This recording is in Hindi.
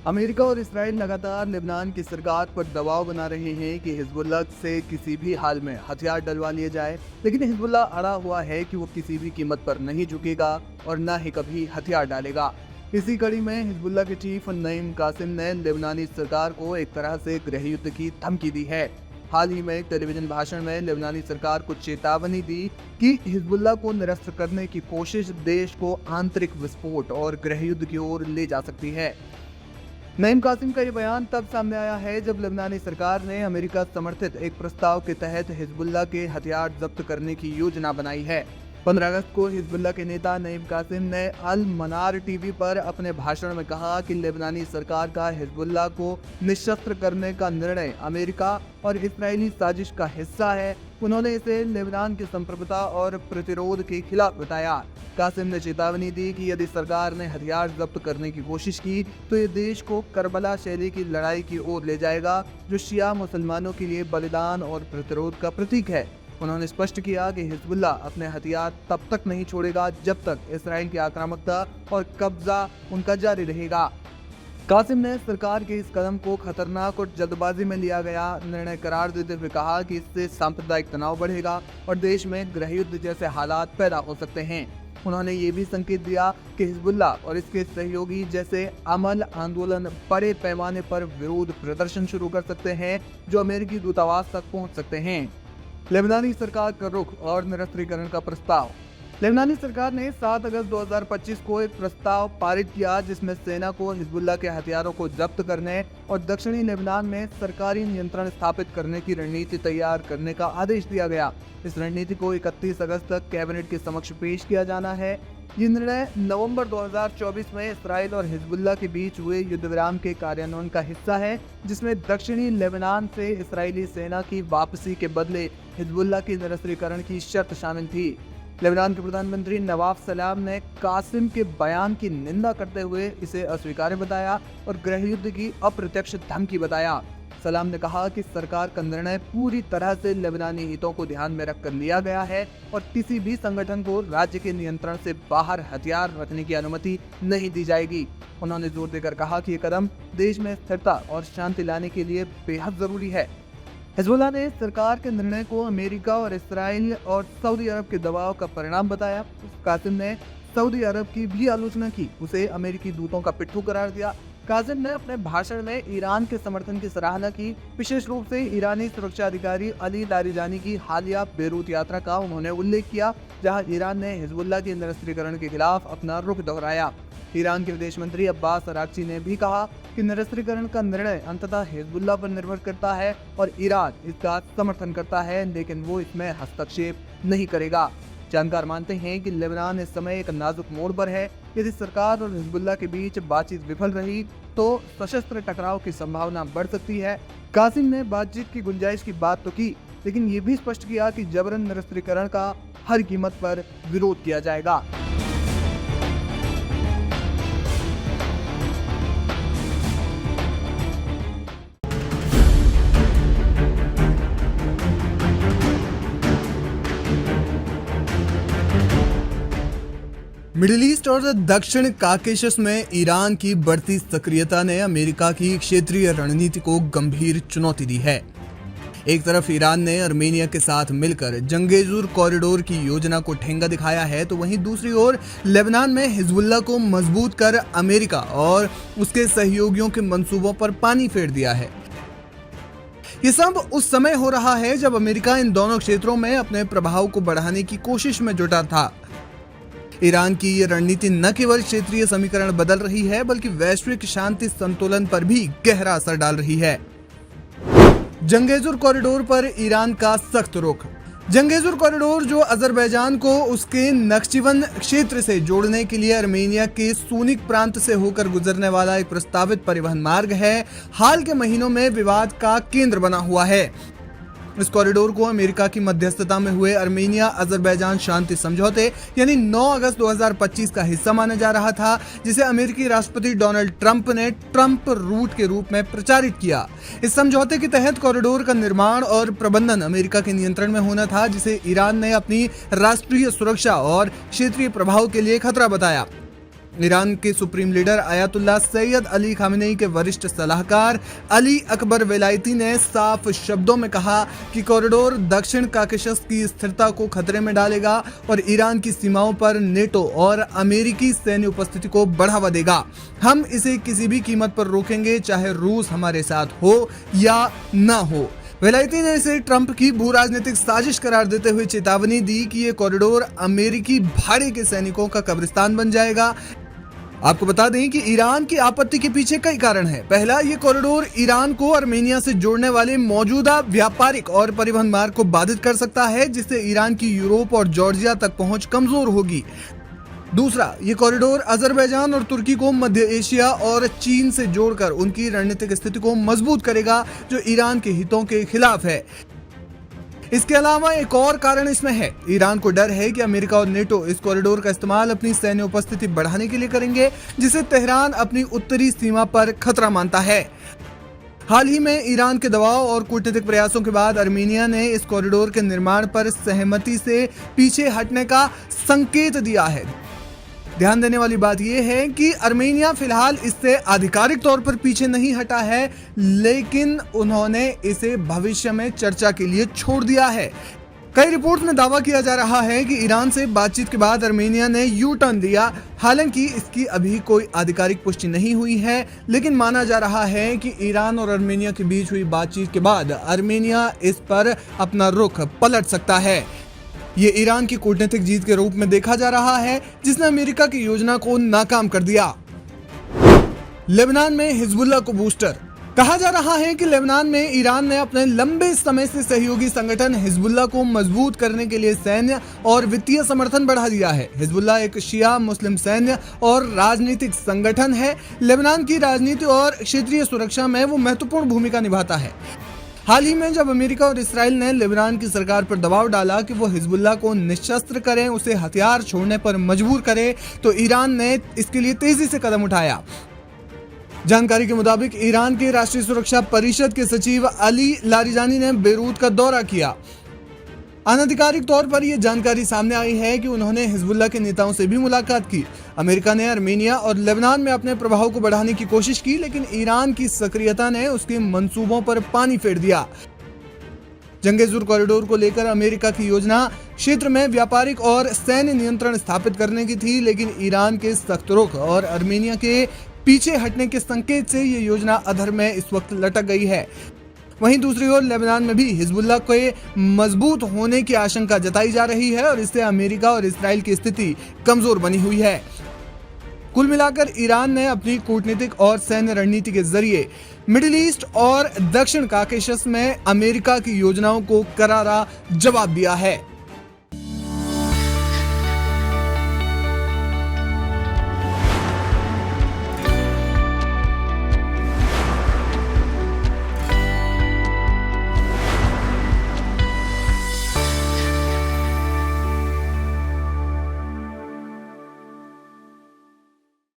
अमेरिका और इसराइल लगातार लेबनान की सरकार पर दबाव बना रहे हैं कि हिजबुल्लाह से किसी भी हाल में हथियार डलवा लिए जाए, लेकिन हिजबुल्लाह अड़ा हुआ है कि वो किसी भी कीमत पर नहीं झुकेगा और न ही कभी हथियार डालेगा। इसी कड़ी में हिजबुल्लाह के चीफ नईम कासिम ने लेबनानी सरकार को एक तरह से गृह युद्ध की धमकी दी है। हाल ही में एक टेलीविजन भाषण में लेबनानी सरकार को चेतावनी दी कि हिजबुल्लाह को निरस्त करने की कोशिश देश को आंतरिक विस्फोट और गृह युद्ध की ओर ले जा सकती है। नईम कासिम का ये बयान तब सामने आया है जब लेबनानी सरकार ने अमेरिका समर्थित एक प्रस्ताव के तहत हिजबुल्लाह के हथियार जब्त करने की योजना बनाई है। 15 अगस्त को हिजबुल्लाह के नेता नईम कासिम ने अल मनार टीवी पर अपने भाषण में कहा कि लेबनानी सरकार का हिजबुल्लाह को निशस्त्र करने का निर्णय अमेरिका और इस्राएली साजिश का हिस्सा है। उन्होंने इसे लेबनान की संप्रभुता और प्रतिरोध के खिलाफ बताया। कासिम ने चेतावनी दी कि यदि सरकार ने हथियार जब्त करने की कोशिश की तो ये देश को करबला शैली की लड़ाई की ओर ले जाएगा, जो शिया मुसलमानों के लिए बलिदान और प्रतिरोध का प्रतीक है। उन्होंने स्पष्ट किया कि हिजबुल्लाह अपने हथियार तब तक नहीं छोड़ेगा जब तक इसराइल की आक्रामकता और कब्जा उनका जारी रहेगा। कासिम ने सरकार के इस कदम को खतरनाक और जल्दबाजी में लिया गया निर्णय करार देते हुए कहा कि इससे सांप्रदायिक तनाव बढ़ेगा और देश में गृह युद्ध जैसे हालात पैदा हो सकते हैं। उन्होंने ये भी संकेत दिया कि हिजबुल्लाह और इसके सहयोगी जैसे अमल आंदोलन बड़े पैमाने पर विरोध प्रदर्शन शुरू कर सकते हैं, जो अमेरिकी दूतावास तक पहुंच सकते हैं। लेबनानी सरकार का रुख और निरस्त्रीकरण का प्रस्ताव। लेबनानी सरकार ने 7 अगस्त 2025 को एक प्रस्ताव पारित किया जिसमें सेना को हिजबुल्लाह के हथियारों को जब्त करने और दक्षिणी लेबनान में सरकारी नियंत्रण स्थापित करने की रणनीति तैयार करने का आदेश दिया गया। इस रणनीति को 31 अगस्त तक कैबिनेट के समक्ष पेश किया जाना है। ये निर्णय नवंबर 2024 में इसराइल और हिजबुल्लाह के बीच हुए युद्ध विराम के कार्यान्वयन का हिस्सा है, जिसमें दक्षिणी लेबनान से इस्राएली सेना की वापसी के बदले हिजबुल्लाह के निरस्त्रीकरण की शर्त शामिल थी। लेबनान के प्रधानमंत्री नवाफ सलाम ने कासिम के बयान की निंदा करते हुए इसे अस्वीकार्य बताया और गृह युद्ध की अप्रत्यक्ष धमकी बताया। सलाम ने कहा कि सरकार का निर्णय पूरी तरह से लेबनानी हितों को ध्यान में रखकर लिया गया है और किसी भी संगठन को राज्य के नियंत्रण से बाहर हथियार रखने की अनुमति नहीं दी जाएगी। उन्होंने जोर देकर कहा कि ये कदम देश में स्थिरता और शांति लाने के लिए बेहद जरूरी है। हिजबुल्लाह ने सरकार के निर्णय को अमेरिका और इसराइल और सऊदी अरब के दबाव का परिणाम बताया। कासिम ने सऊदी अरब की भी आलोचना की, उसे अमेरिकी दूतों का पिट्ठू करार दिया। कासिम ने अपने भाषण में ईरान के समर्थन की सराहना की, विशेष रूप से ईरानी सुरक्षा अधिकारी अली लारिजानी की हालिया बेरूत यात्रा का उन्होंने उल्लेख किया, जहां ईरान ने हिजबुल्लाह के निरस्त्रीकरण के खिलाफ अपना रुख दोहराया। ईरान के विदेश मंत्री अब्बास अराक्ची ने भी कहा कि निरस्त्रीकरण का निर्णय अंततः हिजबुल्लाह पर निर्भर करता है और ईरान इसका समर्थन करता है, लेकिन वो इसमें हस्तक्षेप नहीं करेगा। जानकार मानते हैं कि लेबनान इस समय एक नाजुक मोड़ पर है। यदि सरकार और हिजबुल्लाह के बीच बातचीत विफल रही तो सशस्त्र टकराव की संभावना बढ़ सकती है। कासिम ने बातचीत की गुंजाइश की बात तो की, लेकिन ये भी स्पष्ट किया कि जबरन निरस्त्रीकरण का हर कीमत पर विरोध किया जाएगा। मिडिल ईस्ट और दक्षिण काकेशस में ईरान की बढ़ती सक्रियता ने अमेरिका की क्षेत्रीय रणनीति को गंभीर चुनौती दी है। एक तरफ ईरान ने आर्मेनिया के साथ मिलकर जंगेजुर कॉरिडोर की योजना को ठेंगा दिखाया है, तो वहीं दूसरी ओर लेबनान में हिजबुल्लाह को मजबूत कर अमेरिका और उसके सहयोगियों के मंसूबों पर पानी फेर दिया है। ये सब उस समय हो रहा है जब अमेरिका इन दोनों क्षेत्रों में अपने प्रभाव को बढ़ाने की कोशिश में जुटा था। ईरान की ये रणनीति न केवल क्षेत्रीय समीकरण बदल रही है, बल्कि वैश्विक शांति संतुलन पर भी गहरा असर डाल रही है। जंगेजुर कॉरिडोर पर ईरान का सख्त रुख। जंगेजुर कॉरिडोर, जो अजरबैजान को उसके नक्शिवन क्षेत्र से जोड़ने के लिए आर्मेनिया के सूनिक प्रांत से होकर गुजरने वाला एक प्रस्तावित परिवहन मार्ग है, हाल के महीनों में विवाद का केंद्र बना हुआ है। इस कॉरिडोर को अमेरिका की मध्यस्थता में हुए आर्मेनिया अजरबैजान शांति समझौते यानी 9 अगस्त 2025 का हिस्सा माना जा रहा था, जिसे अमेरिकी राष्ट्रपति डोनाल्ड ट्रंप ने ट्रंप रूट के रूप में प्रचारित किया। इस समझौते के तहत कॉरिडोर का निर्माण और प्रबंधन अमेरिका के नियंत्रण में होना था, जिसे ईरान ने अपनी राष्ट्रीय सुरक्षा और क्षेत्रीय प्रभाव के लिए खतरा बताया। ईरान के supreme leader Ayatollah Syed Ali Khamenei के वरिष्ठ सलाहकार अली अकबर वेलायती ने साफ शब्दों में कहा कि कॉरिडोर दक्षिण काकेशस की स्थिरता को खतरे में डालेगा और ईरान की सीमाओं पर नेटो और अमेरिकी सैन्य उपस्थिति को बढ़ावा देगा। हम इसे किसी भी कीमत पर रोकेंगे, चाहे रूस हमारे साथ हो या ना हो। वेलायती ने इसे ट्रंप की भू राजनीतिक साजिश करार देते हुए चेतावनी दी कि ये कॉरिडोर अमेरिकी भाड़े के सैनिकों का कब्रिस्तान बन जाएगा। आपको बता दें कि ईरान की आपत्ति के पीछे कई कारण हैं। पहला, ये कॉरिडोर ईरान को आर्मेनिया से जोड़ने वाले मौजूदा व्यापारिक और परिवहन मार्ग को बाधित कर सकता है, जिससे ईरान की यूरोप और जॉर्जिया तक पहुंच कमजोर होगी। दूसरा, ये कॉरिडोर अजरबैजान और तुर्की को मध्य एशिया और चीन से जोड़कर उनकी रणनीतिक स्थिति को मजबूत करेगा, जो ईरान के हितों के खिलाफ है। इसके अलावा एक और कारण इसमें है, ईरान को डर है कि अमेरिका और नेटो इस कॉरिडोर का इस्तेमाल अपनी सैन्य उपस्थिति बढ़ाने के लिए करेंगे, जिसे तेहरान अपनी उत्तरी सीमा पर खतरा मानता है। हाल ही में ईरान के दबाव और कूटनीतिक प्रयासों के बाद आर्मेनिया ने इस कॉरिडोर के निर्माण पर सहमति से पीछे हटने का संकेत दिया है। ध्यान देने वाली बात यह है कि आर्मेनिया फिलहाल इससे आधिकारिक तौर पर पीछे नहीं हटा है, लेकिन उन्होंने इसे भविष्य में चर्चा के लिए छोड़ दिया है। कई रिपोर्ट में दावा किया जा रहा है कि ईरान से बातचीत के बाद आर्मेनिया ने यू टर्न दिया। हालांकि इसकी अभी कोई आधिकारिक पुष्टि नहीं हुई है, लेकिन माना जा रहा है कि ईरान और आर्मेनिया के बीच हुई बातचीत के बाद आर्मेनिया इस पर अपना रुख पलट सकता है। ये ईरान की कूटनीतिक जीत के रूप में देखा जा रहा है, जिसने अमेरिका की योजना को नाकाम कर दिया। लेबनान में हिजबुल्लाह को बूस्टर। कहा जा रहा है कि लेबनान में ईरान ने अपने लंबे समय से सहयोगी संगठन हिजबुल्लाह को मजबूत करने के लिए सैन्य और वित्तीय समर्थन बढ़ा दिया है। हिजबुल्लाह एक शिया मुस्लिम सैन्य और राजनीतिक संगठन है। लेबनान की राजनीति और क्षेत्रीय सुरक्षा में वो महत्वपूर्ण भूमिका निभाता है। हाल ही में जब अमेरिका और इसराइल ने लेबनान की सरकार पर दबाव डाला कि वो हिजबुल्लाह को निशस्त्र करें, उसे हथियार छोड़ने पर मजबूर करे, तो ईरान ने इसके लिए तेजी से कदम उठाया। जानकारी के मुताबिक ईरान के राष्ट्रीय सुरक्षा परिषद के सचिव अली लारिजानी ने बेरूत का दौरा किया। अनधिकारिक तौर पर यह जानकारी सामने आई है कि उन्होंने हिजबुल्लाह के नेताओं से भी मुलाकात की। अमेरिका ने आर्मेनिया और लेबनान में अपने प्रभाव को बढ़ाने की कोशिश की, लेकिन ईरान की सक्रियता ने उसके मंसूबों पर पानी फेर दिया। जंगेजुर कॉरिडोर को लेकर अमेरिका की योजना क्षेत्र में व्यापारिक और सैन्य नियंत्रण स्थापित करने की थी, लेकिन ईरान के सख्त रुख और आर्मेनिया के पीछे हटने के संकेत से ये योजना अधर में इस वक्त लटक गई है। वहीं दूसरी ओर लेबनान में भी हिजबुल्लाह के मजबूत होने की आशंका जताई जा रही है और इससे अमेरिका और इसराइल की स्थिति कमजोर बनी हुई है। कुल मिलाकर ईरान ने अपनी कूटनीतिक और सैन्य रणनीति के जरिए मिडिल ईस्ट और दक्षिण काकेशस में अमेरिका की योजनाओं को करारा जवाब दिया है।